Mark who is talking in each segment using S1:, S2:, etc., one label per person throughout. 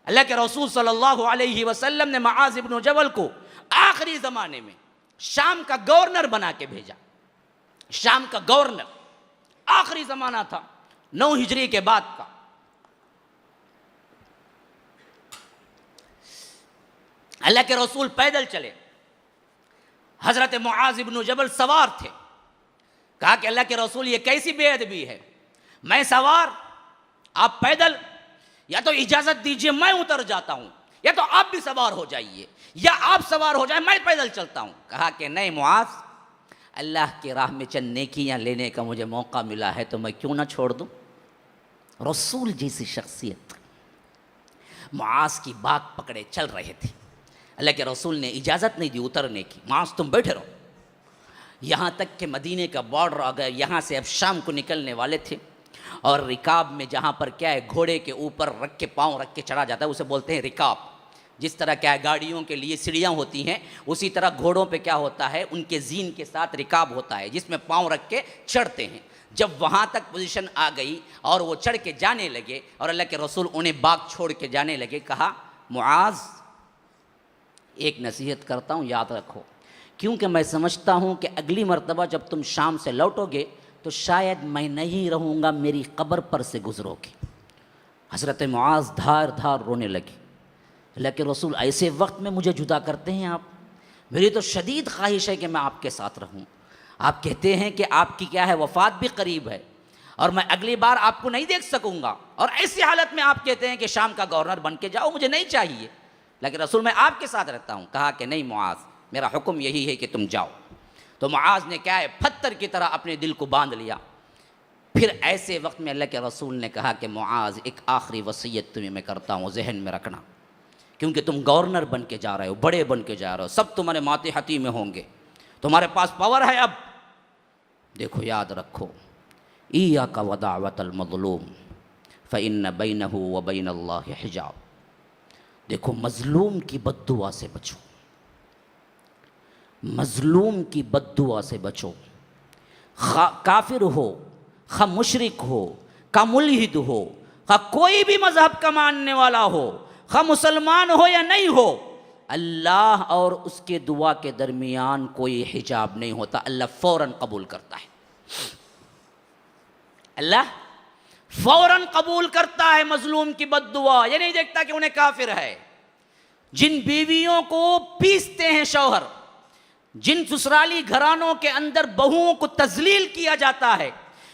S1: अल्लाह के रसूल सल्लल्लाहु अलैहि वसल्लम ने मुआज़ इब्न जबल को आखिरी ज़माने में शाम का गवर्नर बना के भेजा। शाम का गवर्नर, आखिरी ज़माना था 9 हिजरी के बाद का। अल्लाह के रसूल पैदल चले, हज़रत मुआज़ इब्न जबल सवार थे। कहा कि अल्लाह के रसूल ये कैसी बेअदबी है, मैं सवार आप पैदल, या तो इजाज़त दीजिए मैं उतर जाता हूँ, या तो आप भी सवार हो जाइए, या आप सवार हो जाए मैं पैदल चलता हूँ। कहा कि नहीं मुआज़, अल्लाह की राह में चंद नेकियां लेने का मुझे मौका मिला है तो मैं क्यों ना छोड़ दूँ। रसूल जैसी शख्सियत मुआज़ की बात पकड़े चल रहे थे। अल्लाह के रसूल ने इजाज़त नहीं दी उतरने की, मुआज़ तुम बैठे रहो। यहाँ तक कि मदीने का बॉर्डर आ गया, यहाँ से अब शाम को निकलने वाले थे। और रिकाब में जहाँ पर क्या है, घोड़े के ऊपर रख के पाँव रख के चढ़ा जाता है, उसे बोलते हैं रिकाब। जिस तरह क्या है गाड़ियों के लिए सीढ़ियाँ होती हैं, उसी तरह घोड़ों पे क्या होता है, उनके जीन के साथ रिकाब होता है जिसमें पाँव रख के चढ़ते हैं। जब वहाँ तक पोजीशन आ गई और वो चढ़ के जाने लगे और अल्लाह के रसूल उन्हें बाग छोड़ के जाने लगे, कहा मुआज़ एक नसीहत करता हूँ याद रखो, क्योंकि मैं समझता हूँ कि अगली मर्तबा जब तुम शाम से लौटोगे तो शायद मैं नहीं रहूँगा, मेरी कब्र पर से गुजरोगे। हज़रत मुआज़ धार धार रोने लगे। अल्लाह के रसूल ऐसे वक्त में मुझे जुदा करते हैं आप, मेरी तो शदीद ख्वाहिश है कि मैं आपके साथ रहूँ। आप कहते हैं कि आपकी क्या है वफ़ात भी करीब है और मैं अगली बार आपको नहीं देख सकूँगा, और ऐसी हालत में आप कहते हैं कि शाम का गवर्नर बन के जाओ, मुझे नहीं चाहिए, लेकिन रसूल मैं आपके साथ रहता हूँ। कहा कि नहीं मुआज़, मेरा हुक्म यही है कि तुम जाओ। तो मुआज़ ने क्या है पत्थर की तरह अपने दिल को बांध लिया। फिर ऐसे वक्त में अल्लाह के रसूल ने कहा कि मुआज़ एक आखिरी वसीयत तुम्हें मैं करता हूँ, जहन में रखना, क्योंकि तुम गवर्नर बन के जा रहे हो, बड़े बन के जा रहे हो, सब तुम्हारे माथे हती में होंगे, तुम्हारे पास पावर है। अब देखो याद रखो, इय्याका व दाअवतल मज़लूम फ़इन्न बैनहु व बैनल्लाहि हिजाब। देखो मज़लूम की बद्दुआ से बचो, मज़लूम की बद्दुआ से बचो। खा काफिर हो, खा मुशरिक हो, खा मुल्हिद हो, खा कोई भी मज़हब का मानने वाला हो, खा मुसलमान हो या नहीं हो, अल्लाह और उसके दुआ के दरमियान कोई हिजाब नहीं होता। अल्लाह फ़ौरन कबूल करता है, अल्लाह फ़ौरन कबूल करता है मज़लूम की बद्दुआ। ये नहीं देखता कि उन्हें काफिर है। जिन बीवियों को पीसते हैं शौहर, जिन ससुराली घरानों के अंदर बहुओं को तजलील किया जाता है,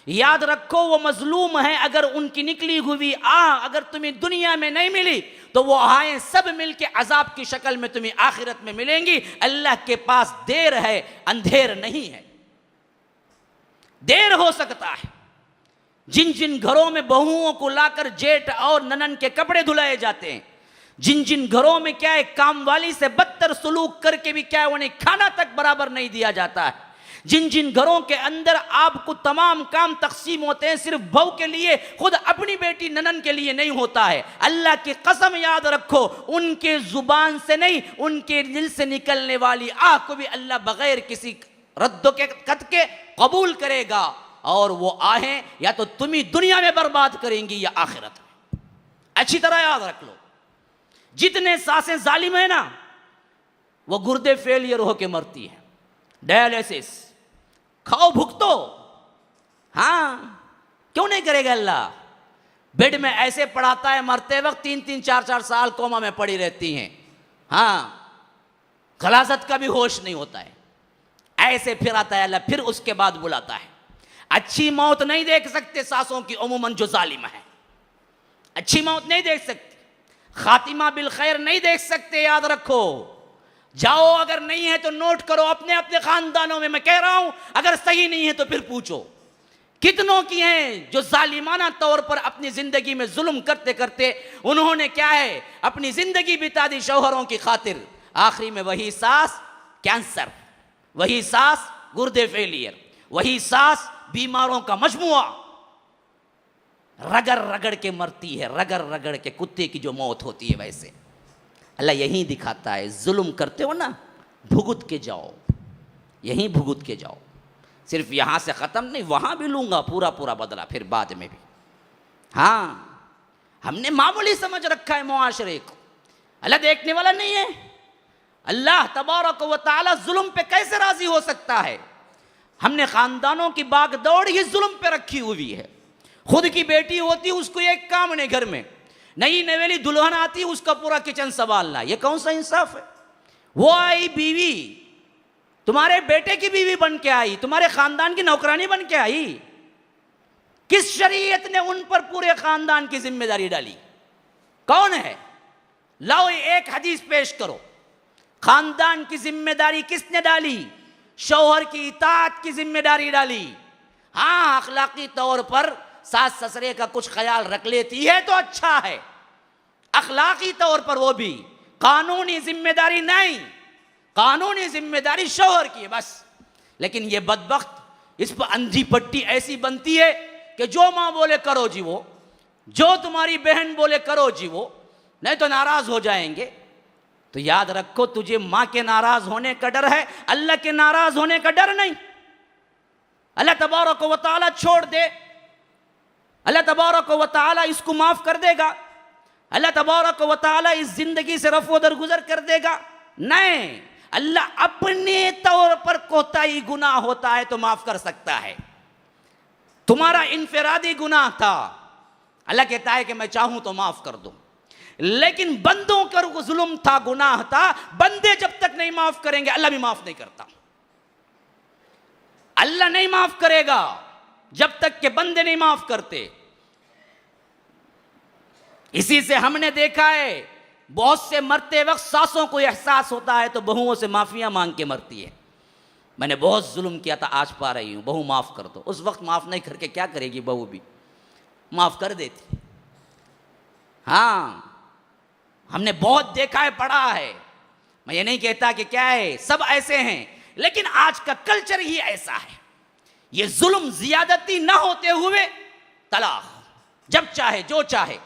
S1: याद रखो वो मजलूम है। अगर उनकी निकली हुई अगर तुम्हें दुनिया में नहीं मिली तो वो आए सब मिलके अजाब की शक्ल में तुम्हें आखिरत में मिलेंगी। अल्लाह के पास देर है, अंधेर नहीं है। देर हो सकता है। जिन जिन घरों में बहुओं को लाकर जेठ और ननन के कपड़े धुलाए जाते हैं, जिन जिन घरों में क्या है काम वाली से बदतर सलूक करके भी क्या है उन्हें खाना तक बराबर नहीं दिया जाता है, जिन जिन घरों के अंदर आपको तमाम काम तकसीम होते हैं सिर्फ बहू के लिए, खुद अपनी बेटी ननन के लिए नहीं होता है, अल्लाह की कसम याद रखो उनके जुबान से नहीं उनके दिल से निकलने वाली आह को भी अल्लाह बगैर किसी रद्दो के कत के कबूल करेगा। और वो आहें या तो तुम्हें दुनिया में बर्बाद करेंगी या आखिरत में। अच्छी तरह याद रख लो, जितने सांसें जालिम है ना वो गुर्दे फेलियर होके मरती है। डायलिसिस खाओ भुगतो, हाँ क्यों नहीं करेगा अल्लाह। बेड में ऐसे पड़ाता है मरते वक्त 3-3 4-4 साल कोमा में पड़ी रहती हैं, हाँ खलासत का भी होश नहीं होता है। ऐसे फिर आता है अल्लाह, फिर उसके बाद बुलाता है। अच्छी मौत नहीं देख सकते सासों की अमूमन जो जालिम है, अच्छी मौत नहीं देख सकते, खातिमा बिल खैर नहीं देख सकते। याद रखो, जाओ अगर नहीं है तो नोट करो अपने अपने खानदानों में। मैं कह रहा हूं अगर सही नहीं है तो फिर पूछो कितनों की हैं जो जालिमाना तौर पर अपनी जिंदगी में जुल्म करते करते उन्होंने क्या है अपनी जिंदगी बिता दी शौहरों की खातिर। आखिरी में वही सास कैंसर, वही सास गुर्दे फेलियर, वही सास बीमारों का मजमुआ, रगड़ रगड़ के मरती है, रगड़ रगड़ के कुत्ते की जो मौत होती है। वैसे अल्लाह यही दिखाता है, जुल्म करते हो ना भुगत के जाओ, यहीं भुगत के जाओ। सिर्फ यहाँ से ख़त्म नहीं, वहाँ भी लूँगा पूरा पूरा बदला फिर बाद में भी। हाँ हमने मामूली समझ रखा है मुआशरे को। अल्लाह देखने वाला नहीं है। अल्लाह तबारक व तआला जुल्म पे कैसे राजी हो सकता है? हमने खानदानों की बागदौड़ ही जुल्म पे रखी हुई है। खुद की बेटी होती उसको एक काम नहीं, घर में नई नवेली दुल्हन आती उसका पूरा किचन संभालना, ये कौन सा इंसाफ है? वो आई बीवी, तुम्हारे बेटे की बीवी बन के आई, तुम्हारे खानदान की नौकरानी बन के आई। किस शरीयत ने उन पर पूरे खानदान की जिम्मेदारी डाली? कौन है? लाओ एक हदीस पेश करो। खानदान की जिम्मेदारी किसने डाली? शौहर की इताअत की जिम्मेदारी डाली। हाँ, अखलाकी तौर पर सास ससुरे का कुछ ख्याल रख लेती है तो अच्छा है, अखलाकी तौर पर वो भी। कानूनी जिम्मेदारी नहीं, कानूनी जिम्मेदारी शौहर की है बस। लेकिन ये बदबख्त, इस पर अंधी पट्टी ऐसी बनती है कि जो माँ बोले करो जी वो, जो तुम्हारी बहन बोले करो जी वो, नहीं तो नाराज हो जाएंगे। तो याद रखो, तुझे माँ के नाराज होने का डर है, अल्लाह के नाराज होने का डर नहीं। अल्लाह तबारक व तआला छोड़ दे, अल्लाह तबारक व तआला इसको माफ कर देगा, अल्लाह तबारक व तआला इस जिंदगी से रफ़ो दरगुजर कर देगा? नहीं, अल्लाह अपने तौर पर कोताही गुनाह होता है तो माफ कर सकता है। तुम्हारा इनफरादी गुनाह था, अल्लाह कहता है कि मैं चाहूं तो माफ कर दूं। लेकिन बंदों का जुल्म था, गुनाह था, बंदे जब तक नहीं माफ करेंगे अल्लाह भी माफ नहीं करता। अल्लाह नहीं माफ करेगा जब तक के बंदे नहीं माफ करते। इसी से हमने देखा है बहुत से मरते वक्त सासों को एहसास होता है तो बहुओं से माफिया मांग के मरती है। मैंने बहुत जुल्म किया था, आज पा रही हूं, बहू माफ कर दो। उस वक्त माफ नहीं करके क्या करेगी? बहू भी माफ कर देती। हाँ, हमने बहुत देखा है, पढ़ा है। मैं ये नहीं कहता कि क्या है, सब ऐसे हैं, लेकिन आज का कल्चर ही ऐसा है। ये जुल्म जियादती ना होते हुए तलाक, जब चाहे जो चाहे।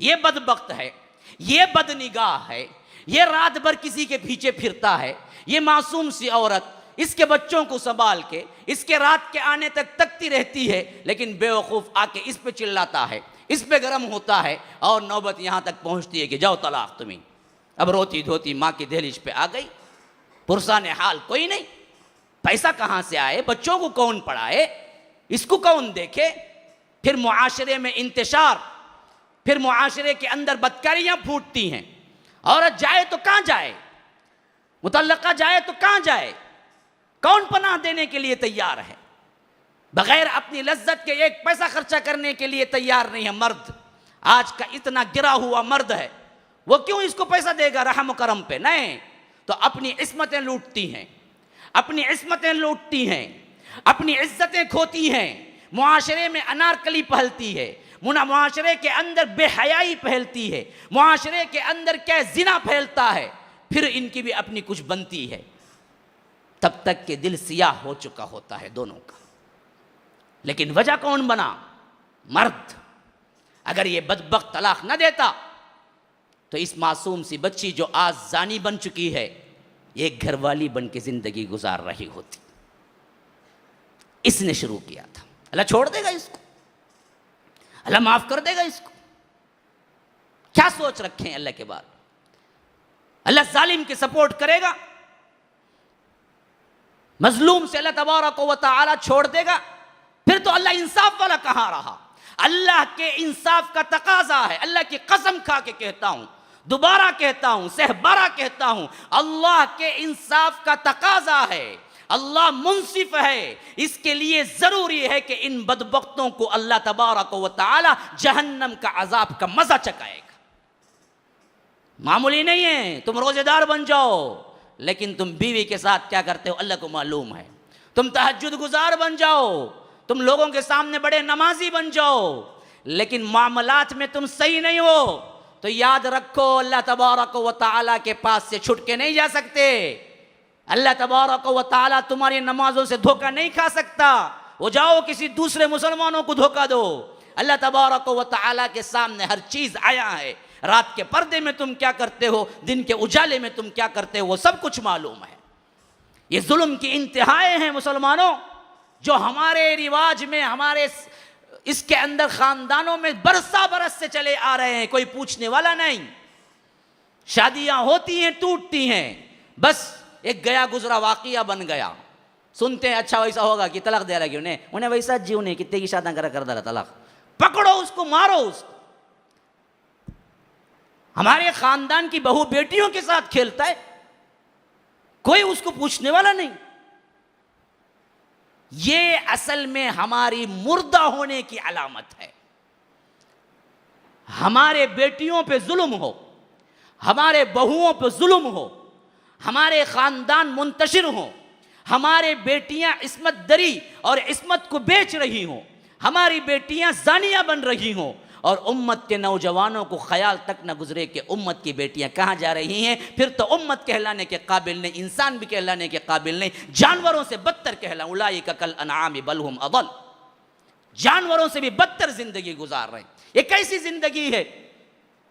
S1: ये बदबख्त है, ये बदनिगाह है, ये रात भर किसी के पीछे फिरता है, ये मासूम सी औरत इसके बच्चों को संभाल के इसके रात के आने तक तकती रहती है, लेकिन बेवकूफ़ आके इस पे चिल्लाता है, इस पे गर्म होता है और नौबत यहाँ तक पहुँचती है कि जाओ तलाक तुम्हें। अब रोती धोती माँ की दहलीज पे आ गई, पुरसा ने हाल कोई नहीं, पैसा कहाँ से आए, बच्चों को कौन पढ़ाए, इसको कौन देखे। फिर मुआशरे में इंतशार, फिर मुआशरे के अंदर बदकारियाँ फूटती हैं। औरत जाए तो कहाँ जाए, मुतल्लका जाए तो कहाँ जाए, कौन पनाह देने के लिए तैयार है? बगैर अपनी लज्जत के एक पैसा खर्चा करने के लिए तैयार नहीं है मर्द। आज का इतना गिरा हुआ मर्द है, वो क्यों इसको पैसा देगा रहम करम पे? नहीं, तो अपनी इस्मतें लूटती हैं, अपनी इस्मतें लूटती हैं, अपनी इज्जतें खोती हैं, मुआशरे में अनारकली पहलती है, मुआशरे के अंदर बेहयाई फैलती है, मुआशरे के अंदर क्या जिना फैलता है, फिर इनकी भी अपनी कुछ बनती है। तब तक के दिल सियाह हो चुका होता है दोनों का। लेकिन वजह कौन बना? मर्द। अगर ये बदबख्त तलाक न देता तो इस मासूम सी बच्ची जो आज जानी बन चुकी है, एक घरवाली बन के जिंदगी गुजार रही होती। इसने शुरू किया था। अल्लाह छोड़ देगा इसको? अल्लाह माफ कर देगा इसको? क्या सोच रखे हैं अल्लाह के बाद? अल्लाह जालिम के सपोर्ट करेगा? मजलूम से अल्लाह तबारक व तआला छोड़ देगा? फिर तो अल्लाह इंसाफ वाला कहां रहा? अल्लाह के इंसाफ का तकाजा है। अल्लाह की कसम खा के कहता हूं, दोबारा कहता हूं, सहबारा कहता हूं, अल्लाह के इंसाफ का तकाजा है। अल्लाह मुंसिफ है। इसके लिए जरूरी है कि इन बदबख्तों को अल्लाह तबारक व तआला जहन्नम का अजाब का मजा चकाएगा। मामूली नहीं है। तुम रोजेदार बन जाओ, लेकिन तुम बीवी के साथ क्या करते हो अल्लाह को मालूम है। तुम तहज्जुद गुजार बन जाओ, तुम लोगों के सामने बड़े नमाजी बन जाओ, लेकिन मामलात में तुम सही नहीं हो तो याद रखो अल्लाह तबारक व तआला के पास से छुट के नहीं जा सकते। अल्लाह तबारक व तआला तुम्हारी नमाजों से धोखा नहीं खा सकता। वो जाओ किसी दूसरे मुसलमानों को धोखा दो। अल्लाह तबारक व तआला के सामने हर चीज आया है। रात के पर्दे में तुम क्या करते हो, दिन के उजाले में तुम क्या करते हो, वो सब कुछ मालूम है। ये जुल्म की इंतहाएं हैं मुसलमानों, जो हमारे रिवाज में, हमारे इसके अंदर खानदानों में बरसा बरस से चले आ रहे हैं, कोई पूछने वाला नहीं। शादियां होती हैं, टूटती हैं, बस एक गया गुजरा वाकया बन गया। सुनते हैं अच्छा वैसा होगा कि तलाक दे रहा कि उन्हें वैसा जीव नहीं, कितने की शादी कर दे रहा तलाक, पकड़ो उसको, मारो उसको। हमारे खानदान की बहू बेटियों के साथ खेलता है, कोई उसको पूछने वाला नहीं। ये असल में हमारी मुर्दा होने की अलामत है। हमारे बेटियों पे जुल्म हो, हमारे बहुओं पे जुल्म हो, हमारे खानदान मुंतशिर हो, हमारे बेटियां इस्मत दरी और इस्मत को बेच रही हों, हमारी बेटियां जानिया बन रही हों, और उम्मत के नौजवानों को ख्याल तक न गुजरे कि उम्मत की बेटियां कहाँ जा रही हैं, फिर तो उम्मत कहलाने के काबिल नहीं, इंसान भी कहलाने के काबिल नहीं, जानवरों से बदतर कहला। उलाइका कल अनआम बल हुम अदल, जानवरों से भी बदतर जिंदगी गुजार रहे हैं। ये कैसी जिंदगी है